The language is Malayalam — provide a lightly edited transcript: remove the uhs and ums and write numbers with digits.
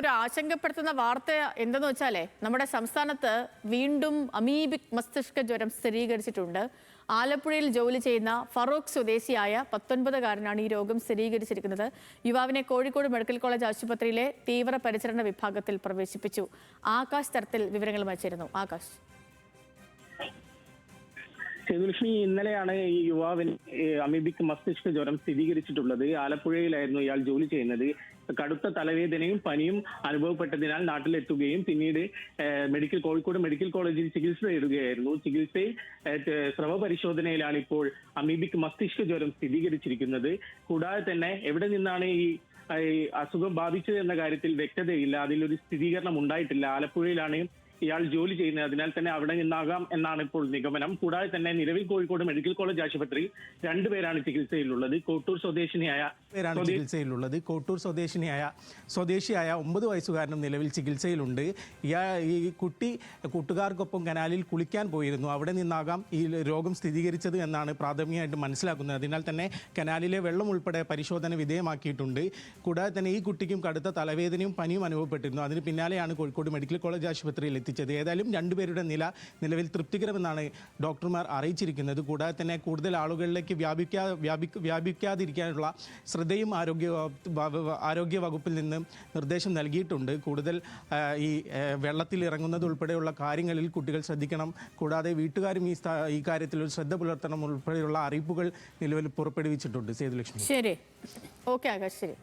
ഒരു ആശങ്കപ്പെടുത്തുന്ന വാർത്ത എന്തെന്ന് വെച്ചാലേ നമ്മുടെ സംസ്ഥാനത്ത് വീണ്ടും അമീബിക് മസ്തിഷ്ക ജ്വരം സ്ഥിരീകരിച്ചിട്ടുണ്ട്. ആലപ്പുഴയിൽ ജോലി ചെയ്യുന്ന ഫറൂഖ് സ്വദേശിയായ 19-കാരനാണ് ഈ രോഗം സ്ഥിരീകരിച്ചിരിക്കുന്നത്. യുവാവിനെ കോഴിക്കോട് മെഡിക്കൽ കോളേജ് ആശുപത്രിയിലെ തീവ്രപരിചരണ വിഭാഗത്തിൽ പ്രവേശിപ്പിച്ചു. ആകാശ് തരത്തിൽ വിവരങ്ങളുമായി ചേരുന്നു. ആകാശ്. സേതുലക്ഷ്മി, ഇന്നലെയാണ് ഈ യുവാവിന് അമീബിക് മസ്തിഷ്ക ജ്വരം സ്ഥിരീകരിച്ചിട്ടുള്ളത്. ആലപ്പുഴയിലായിരുന്നു ഇയാൾ ജോലി ചെയ്യുന്നത്. കടുത്ത തലവേദനയും പനിയും അനുഭവപ്പെട്ടതിനാൽ നാട്ടിലെത്തുകയും പിന്നീട് കോഴിക്കോട് മെഡിക്കൽ കോളേജിൽ ചികിത്സ തേടുകയായിരുന്നു. ചികിത്സയിൽ സ്രവ പരിശോധനയിലാണ് ഇപ്പോൾ അമീബിക് മസ്തിഷ്ക ജ്വരം സ്ഥിരീകരിച്ചിരിക്കുന്നത്. കൂടാതെ തന്നെ എവിടെ നിന്നാണ് ഈ അസുഖം ബാധിച്ചത് എന്ന കാര്യത്തിൽ വ്യക്തതയില്ല. അതിലൊരു സ്ഥിരീകരണം ഉണ്ടായിട്ടില്ല. ആലപ്പുഴയിലാണ് ഇയാൾ ജോലി ചെയ്യുന്നത്. അതിനാൽ തന്നെ അവിടെ നിന്നാകാം എന്നാണ് ഇപ്പോൾ നിഗമനം. കൂടാതെ തന്നെ നിലവിൽ കോഴിക്കോട് മെഡിക്കൽ കോളേജ് ആശുപത്രി രണ്ടുപേരാണ് ചികിത്സയിലുള്ളത്. കോട്ടൂർ സ്വദേശിയായ 9 വയസ്സുകാരനും നിലവിൽ ചികിത്സയിലുണ്ട്. ഈ കുട്ടി കൂട്ടുകാർക്കൊപ്പം കനാലിൽ കുളിക്കാൻ പോയിരുന്നു. അവിടെ നിന്നാകാം ഈ രോഗം സ്ഥിരീകരിച്ചത് എന്നാണ് പ്രാഥമികമായിട്ട് മനസ്സിലാക്കുന്നത്. അതിനാൽ തന്നെ കനാലിലെ വെള്ളം ഉൾപ്പെടെ പരിശോധന വിധേയമാക്കിയിട്ടുണ്ട്. കൂടാതെ തന്നെ ഈ കുട്ടിക്കും കടുത്ത തലവേദനയും പനിയും അനുഭവപ്പെട്ടിരുന്നു. അതിന് പിന്നാലെയാണ് കോഴിക്കോട് മെഡിക്കൽ കോളേജ് ആശുപത്രിയിൽ എത്തിച്ചത്. ഏതായാലും രണ്ടുപേരുടെ നിലവിൽ തൃപ്തികരമെന്നാണ് ഡോക്ടർമാർ അറിയിച്ചിരിക്കുന്നത്. കൂടാതെ തന്നെ കൂടുതൽ ആളുകളിലേക്ക് വ്യാപിക്കാതിരിക്കാനുള്ള ശ്രദ്ധയും ആരോഗ്യ വകുപ്പിൽ നിന്ന് നിർദ്ദേശം നൽകിയിട്ടുണ്ട്. കൂടുതൽ ഈ വെള്ളത്തിൽ ഇറങ്ങുന്നത് ഉൾപ്പെടെയുള്ള കാര്യങ്ങളിൽ കുട്ടികൾ ശ്രദ്ധിക്കണം. കൂടാതെ വീട്ടുകാരും ഈ കാര്യത്തിൽ ഒരു ശ്രദ്ധ പുലർത്തണം ഉൾപ്പെടെയുള്ള അറിയിപ്പുകൾ നിലവിൽ പുറപ്പെടുവിച്ചിട്ടുണ്ട്. സേതുലക്ഷ്മി. ശരി, ഓക്കെ ആകാശ്, ശരി.